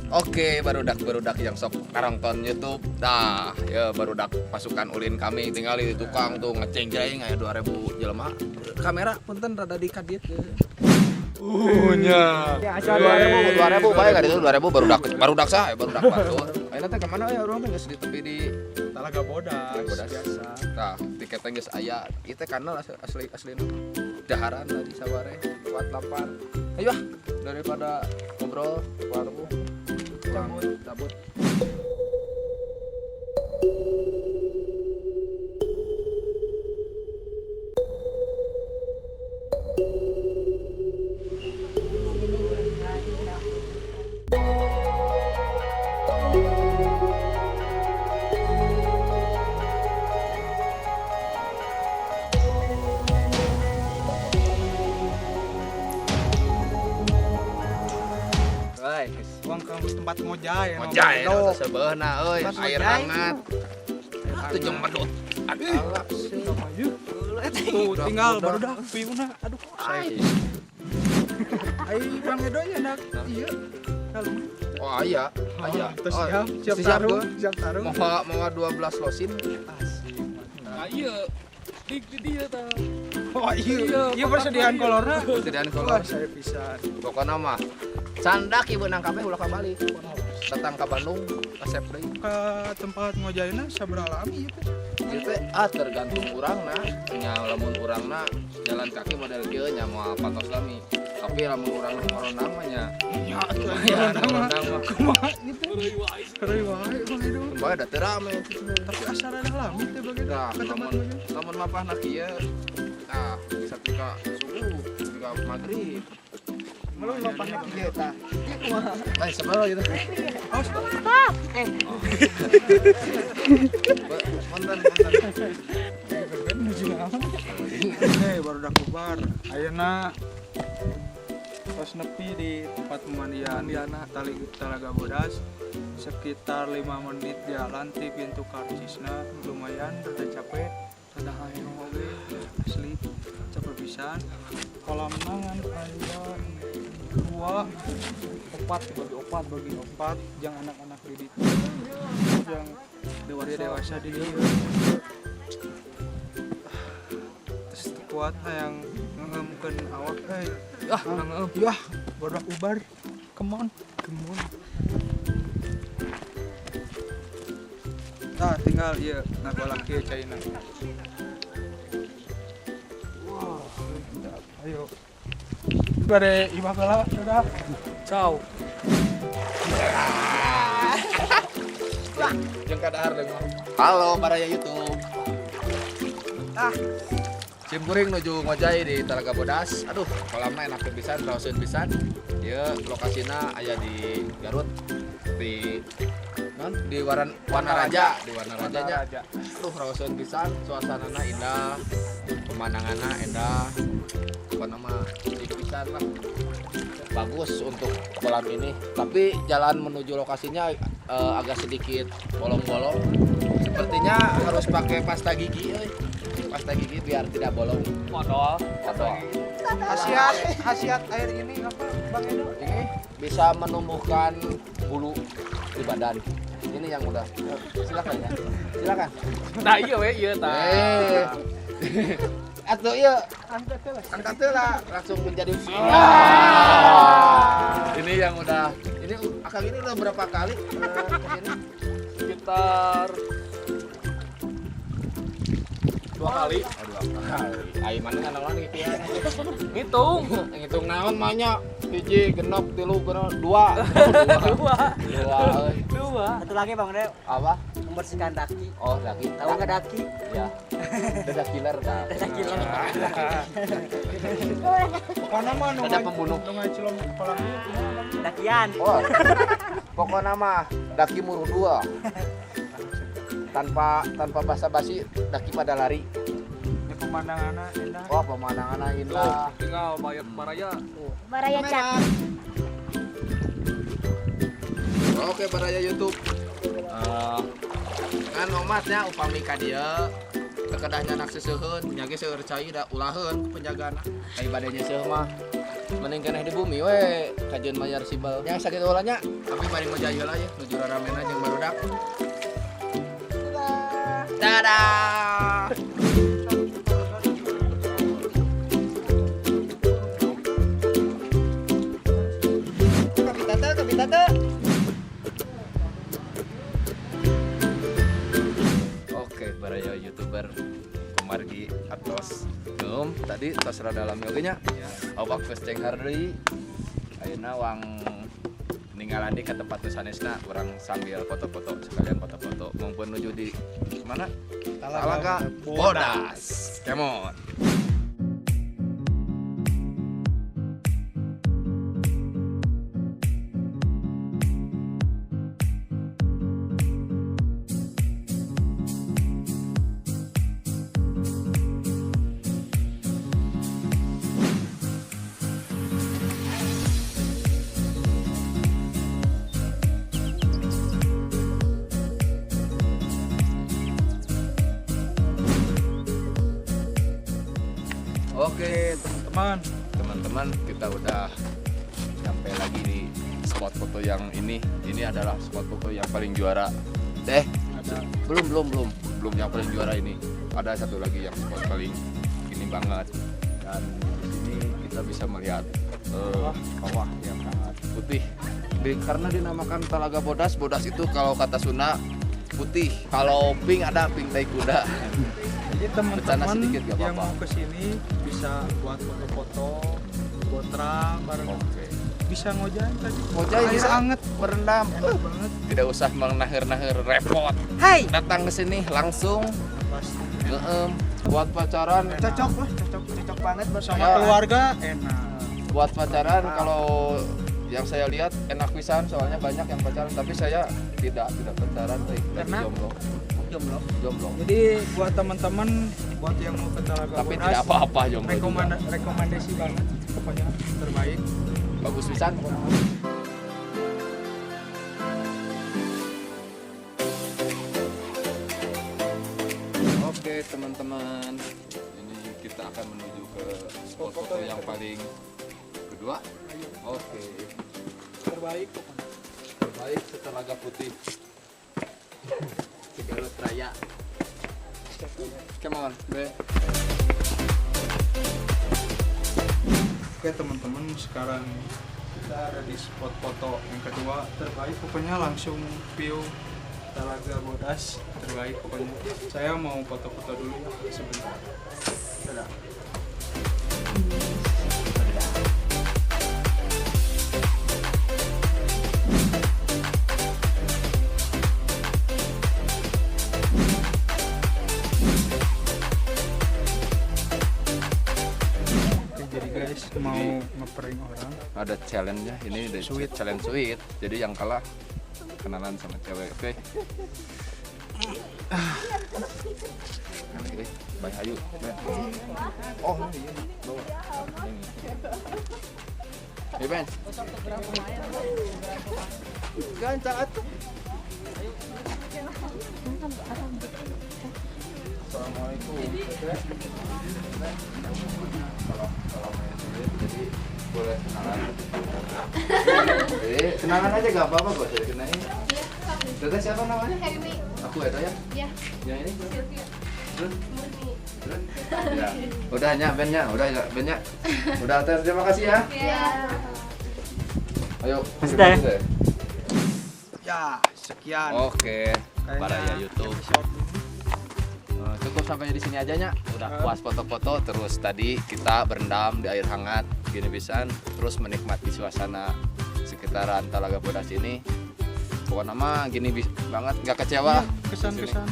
Oke, barudak yang sok karangton YouTube. Dah, ya barudak pasukan ulin kami tinggal di tukang tuh ngeceng jeng aya 2000 jelema. Kamera punten rada dikadiet ya. Nya. Ya, 2000 bae ka ditu 2000 barudak sah, barudak batur. Ayeuna teh ka mana aya urang teh geus di tepi di Talaga Bodas. biasa. Tah, tiket teh geus aya. Ieu teh kanal asli daharan tadi sabare kuat lapar. Ayo ah, daripada ngobrol warung cabut. Uang ke tempat ngojay. Ngojay nu sasebeuna euy, Tempat air ngojay. hangat. Teu jeung medot. Aduh, Tuh tinggal barudak piuna. Aduh. Ai Bang Edo ya nak. Iya. Kalau oh aya. Terus Oh, siap siap taruh, gua. siap taruh. Mau 12 losin. Asik. Iya, di dia ta. Oh iya, iya persediaan kolorna. Persediaan kolor. Wah, saya pisan. Pokoknya mah candak ieu beunang kabeh ulah kabalik. Datang ke Bandung, kasep deui. Ke tempat ngojayna sabaraha lami ieu teh? Ieu teh tergantung urangna. Nya lamun urangna jalan kaki model kieu nya moal patos lami. Tapi lamun urangna moronang mah nya Ya, ya nama moronang mah kumaha gitu. Kereu wae Bang Edo. bae da teu rame. Tapi asal ada lami teh Bang Edo. Nah, Ke tempat lamun ngojay. lamun mapahna kieu satika subuh, satika maghrib. Malu lopahna kieu tah. Sebelah gitu. Aos Mantan. baru dah kubar. Ayeuna pas nepi di tempat pemandian Talaga Bodas sekitar 5 menit jalan ti pintu karcisna lumayan rada capek rada hayang oge asli capek pisan kolam nangan aya 2 bagi opat jeung anak-anak di ditu yang dewasa di dieu terus kuat hayang ngeumkeun awak ngeum yah bodak ubar come on nah tinggal ieu ngagolak ieu caina wow ayo bare imah heula udah Ciao. Jeung kadahar deung. Halo para YouTube. Cimpuring nuju ngojay di Talaga Bodas. Aduh, kolamna enak pisan, raoseun pisan. Ieu lokasina aya di Garut di Wanaraja, di Wanarajanya. Aduh, raoseun pisan, suasanana indah, pemandanganna endah. Pokona mah pisan lah. Bagus untuk kolam ini, tapi jalan menuju lokasinya agak sedikit bolong-bolong. Sepertinya harus pakai pasta gigi, pasta gigi biar tidak bolong. Modal. khasiat air ini apa Bang Edo Ini bisa menumbuhkan bulu di badan. Ini yang udah. Silakan ya. Silakan. Nah iya we iya ta. Atau iya angkat lah langsung menjadi ini yang udah ini akang ini udah berapa kali kesini? Sekitar 2 kali. Ayo mana kan lawan gitu ya. Ngitung. Ngitung naon mahnya hiji genep tilu genep dua. Satu lagi Bang Edo, Apa? membersihkan daki. Oh lagi. Tahu nggak daki? Ya. Dada killer kan. Daki lah. pokoknya mah nu Ada pembunuh. ngacilom kolam ieu kumaha Bang Dakian. Oh. Pokoknya mah daki muru dua. Tanpa basa-basi daki pada lari. ini pemandanganna endah Wah, pemandangannya indah. Tinggal bayar Maraya. Baraya Cak. Oke, baraya YouTube. Kan omatnya upami ka dieu kekedahnya anak seseuheun nya ge seueur cai da ulaheun ku penjagaana. Ai badanya seueuh mah mending keneh di bumi we kajian mayar sibal yang sakit ulanya tapi paling mau jahil aja nuju ramen aja yang barudak. Dadah. Kapitata. Oke, baraya YouTuber kumargi atos tadi tos rada dalam yoganya awak geus cenghar deui ayeuna wang ninggalan di ke tempat sanesna urang sambil foto-foto sekalian foto-foto mumpun nuju di mana Talaga Bodas. Come on. Oke teman-teman kita udah sampai lagi di spot foto yang ini adalah spot foto yang paling juara belum yang paling juara ini ada satu lagi yang spot paling ini banget dan di sini kita bisa melihat kawah yang sangat putih karena dinamakan Talaga Bodas itu kalau kata Sunda putih kalau pink ada pink tai kuda. Jadi teman-teman sedikit, gak yang apa-apa. mau kesini bisa buat foto-foto, botrang bareng. Oke. Bisa ngojay tadi. Ngojay Air bisa. anget, Berendam. enak banget. Tidak usah menahir-nahir repot. Hai. Datang ke sini langsung Pasti buat pacaran. Cocok lah, cocok banget buat sama Ya. keluarga enak. Buat pacaran kalau yang saya lihat enak pisan soalnya banyak yang pacaran tapi saya tidak pacaran lagi Karena? jomblo. Jadi buat teman-teman buat yang mau ke Talaga Tapi Bodas, tidak apa-apa jomblo juga. rekomendasi banget pokoknya terbaik. Bagus pisan. Oke teman-teman, ini kita akan menuju ke spot foto yang paling kedua. Oke, Terbaik pokoknya. terbaik Talaga Putih. Garut Raya. Come on, be. Oke teman-teman, sekarang kita ada di spot foto yang kedua terbaik pokoknya langsung view Talaga Bodas terbaik pokoknya. Saya mau foto-foto dulu ya sebentar. Dadah. Oke, jadi guys mau ngeprank orang. Ada challenge-nya, ini ada Sweet. challenge sweet. Jadi yang kalah kenalan sama cewek, oke? Oke, bye ayo. Bye. Oh, iya. Bawa. Ini. Ben. Gancang atuh. Assalamualaikum. Kalau main sendiri, jadi boleh kenalan. Jadi kenalan aja gak apa-apa kok saya kenalin. Teteh siapa namanya? Helmi. Aku ya ya. Ya, Yang ini? Sylvia. Terus? Murni. Terus? Ya. Udah nya bandnya, udah bandnya. Udah terima kasih ya. Ya. Ayo. Mas Teh. Teh. Ya, sekian. Oke. Kayaknya Para ya YouTube. episode ini Cukup sampai di sini aja nya. Udah puas foto-foto terus tadi kita berendam di air hangat gini pisan terus menikmati suasana sekitaran Talaga Bodas ini. Pokoknya mah gini banget nggak kecewa. kesan-kesan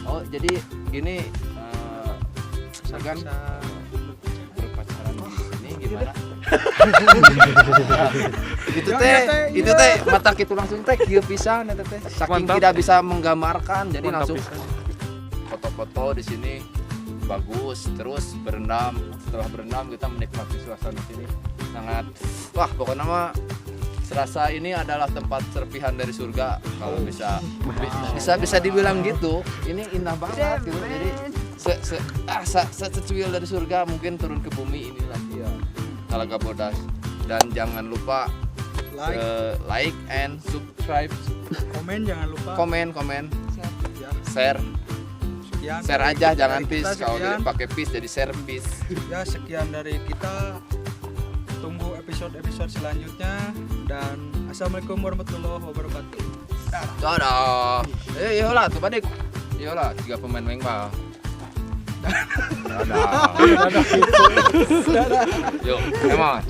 Oh jadi ini segan kesan berpacaran di sini gimana? itu Ya, teh, ya, teh, itu iya. teh mata kita langsung teh kieu pisan eta teh. Saking Mantap. tidak bisa menggambarkan jadi Mantap langsung pisan. foto-foto di sini bagus terus berendam setelah berendam kita menikmati suasana sini sangat wah pokoknya mah serasa ini adalah tempat serpihan dari surga kalau bisa dibilang gitu ini indah banget gitu jadi secuil dari surga mungkin turun ke bumi inilah dia Talaga Bodas. Dan jangan lupa like and subscribe, Komen jangan lupa. komen, Ya, share sekian aja, dari jangan kita, peace. Kalau sekian. pakai peace jadi share peace. Ya, sekian dari kita. Tunggu episode-episode selanjutnya dan assalamualaikum warahmatullahi wabarakatuh. Dadah. Iyalah tuh badik. Iyalah 3 pemain main bal. Dadah. Yuk, come on.